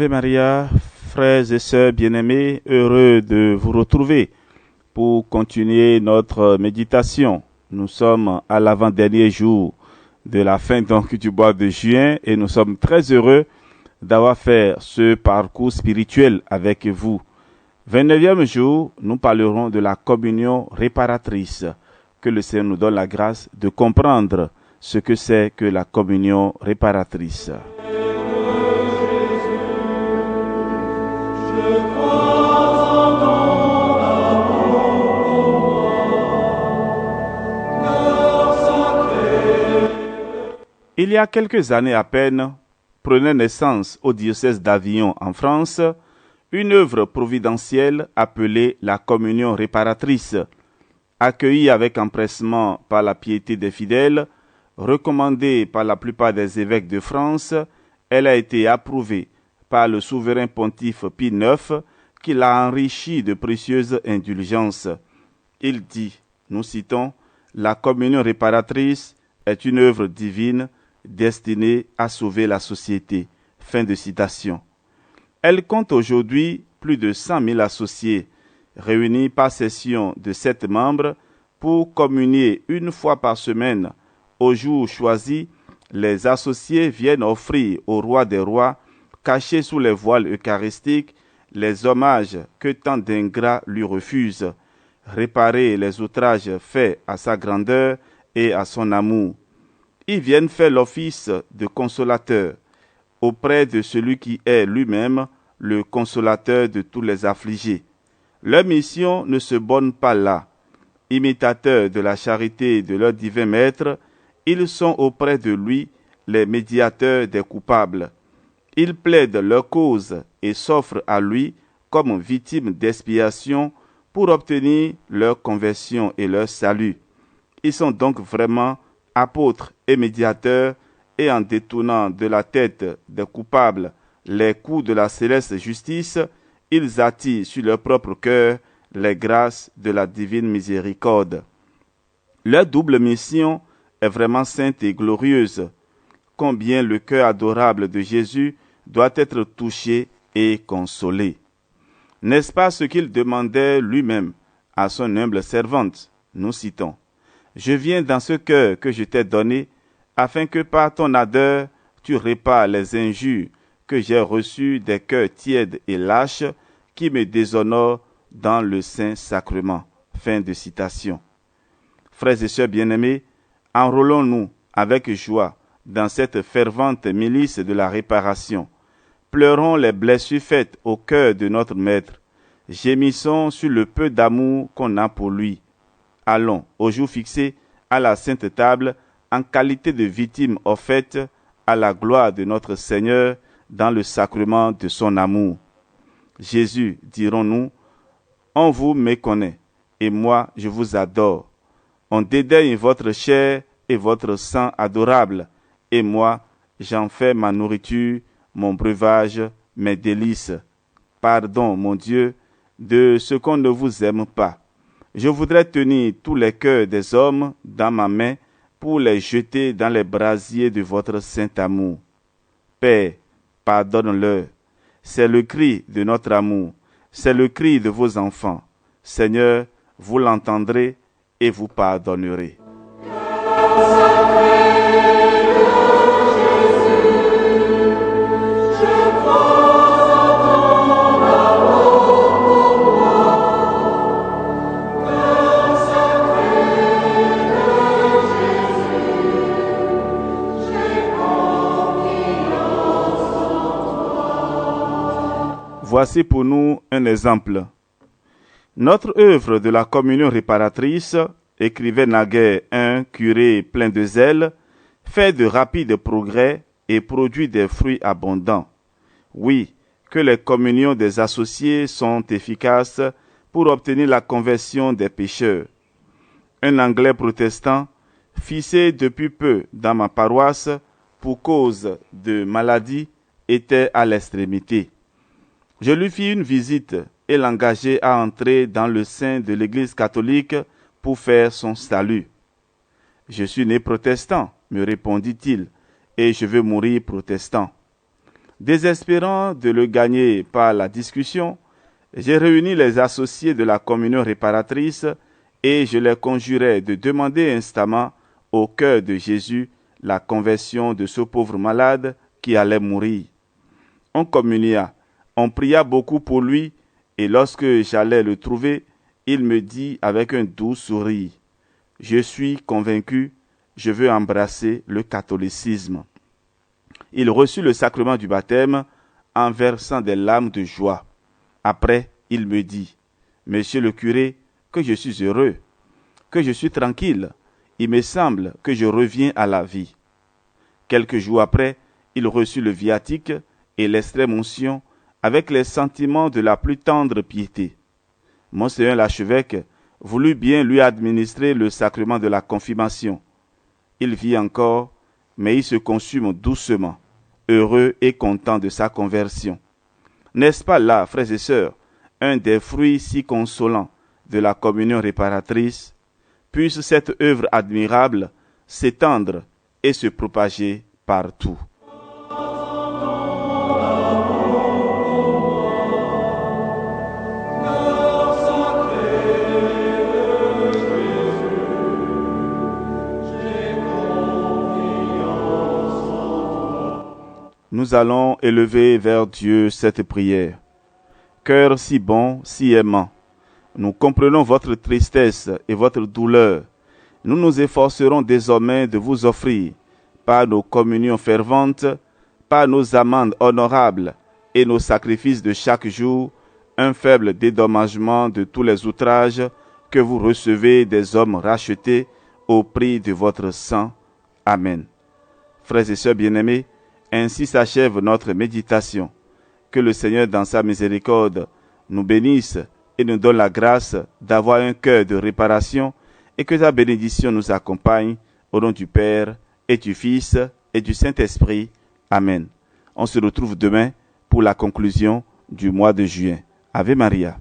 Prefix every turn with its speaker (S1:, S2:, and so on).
S1: Ave Maria, frères et sœurs bien-aimés, heureux de vous retrouver pour continuer notre méditation. Nous sommes à l'avant-dernier jour de la fin donc du mois de juin et nous sommes très heureux d'avoir fait ce parcours spirituel avec vous. 29e jour, nous parlerons de la communion réparatrice. Que le Seigneur nous donne la grâce de comprendre ce que c'est que la communion réparatrice. Il y a quelques années à peine, prenait naissance au diocèse d'Avignon en France, une œuvre providentielle appelée la communion réparatrice. Accueillie avec empressement par la piété des fidèles, recommandée par la plupart des évêques de France, elle a été approuvée par le souverain pontife Pie IX, qui l'a enrichie de précieuses indulgences. Il dit, nous citons, « La communion réparatrice est une œuvre divine destinée à sauver la société. » Fin de citation. Elle compte aujourd'hui plus de 100 000 associés, réunis par session de 7 membres pour communier une fois par semaine. Au jour choisi, les associés viennent offrir au roi des rois, cachés sous les voiles eucharistiques, les hommages que tant d'ingrats lui refusent, réparer les outrages faits à sa grandeur et à son amour. Ils viennent faire l'office de consolateur auprès de celui qui est lui-même le consolateur de tous les affligés. Leur mission ne se borne pas là. Imitateurs de la charité de leur divin maître, ils sont auprès de lui les médiateurs des coupables. Ils plaident leur cause et s'offrent à lui comme victimes d'expiation pour obtenir leur conversion et leur salut. Ils sont donc vraiment apôtres et médiateurs, et en détournant de la tête des coupables les coups de la céleste justice, ils attirent sur leur propre cœur les grâces de la divine miséricorde. Leur double mission est vraiment sainte et glorieuse. Combien le cœur adorable de Jésus doit être touché et consolé. N'est-ce pas ce qu'il demandait lui-même à son humble servante? Nous citons, « Je viens dans ce cœur que je t'ai donné, afin que par ton ardeur tu répares les injures que j'ai reçues des cœurs tièdes et lâches qui me déshonorent dans le Saint-Sacrement. » Fin de citation. Frères et sœurs bien-aimés, enrôlons-nous avec joie dans cette fervente milice de la réparation. Pleurons les blessures faites au cœur de notre Maître. Gémissons sur le peu d'amour qu'on a pour lui. Allons, au jour fixé, à la sainte table, en qualité de victimes offertes à la gloire de notre Seigneur dans le sacrement de son amour. Jésus, dirons-nous, on vous méconnaît, et moi je vous adore. On dédaigne votre chair et votre sang adorable, et moi j'en fais ma nourriture, mon breuvage, mes délices. Pardon, mon Dieu, de ce qu'on ne vous aime pas. Je voudrais tenir tous les cœurs des hommes dans ma main pour les jeter dans les brasiers de votre saint amour. Père, pardonne-leur. C'est le cri de notre amour, c'est le cri de vos enfants. Seigneur, vous l'entendrez et vous pardonnerez. Voici pour nous un exemple. Notre œuvre de la communion réparatrice, écrivait naguère un curé plein de zèle, fait de rapides progrès et produit des fruits abondants. Oui, que les communions des associés sont efficaces pour obtenir la conversion des pécheurs. Un Anglais protestant, fissé depuis peu dans ma paroisse pour cause de maladie, était à l'extrémité. Je lui fis une visite et l'engageai à entrer dans le sein de l'Église catholique pour faire son salut. « Je suis né protestant, me répondit-il, et je veux mourir protestant. » Désespérant de le gagner par la discussion, j'ai réuni les associés de la communion réparatrice et je les conjurai de demander instamment au cœur de Jésus la conversion de ce pauvre malade qui allait mourir. On communia, on pria beaucoup pour lui et lorsque j'allais le trouver, il me dit avec un doux sourire, « Je suis convaincu, je veux embrasser le catholicisme. » Il reçut le sacrement du baptême en versant des larmes de joie. Après, il me dit, « Monsieur le curé, que je suis heureux, que je suis tranquille. Il me semble que je reviens à la vie. » Quelques jours après, il reçut le viatique et l'extrême-onction avec les sentiments de la plus tendre piété. Monseigneur l'archevêque voulut bien lui administrer le sacrement de la confirmation. Il vit encore, mais il se consume doucement, heureux et content de sa conversion. N'est-ce pas là, frères et sœurs, un des fruits si consolants de la communion réparatrice? Puisse cette œuvre admirable s'étendre et se propager partout. Nous allons élever vers Dieu cette prière. Cœur si bon, si aimant, nous comprenons votre tristesse et votre douleur. Nous nous efforcerons désormais de vous offrir, par nos communions ferventes, par nos amendes honorables et nos sacrifices de chaque jour, un faible dédommagement de tous les outrages que vous recevez des hommes rachetés au prix de votre sang. Amen. Frères et sœurs bien-aimés, ainsi s'achève notre méditation. Que le Seigneur, dans sa miséricorde, nous bénisse et nous donne la grâce d'avoir un cœur de réparation et que ta bénédiction nous accompagne au nom du Père et du Fils et du Saint-Esprit. Amen. On se retrouve demain pour la conclusion du mois de juin. Ave Maria.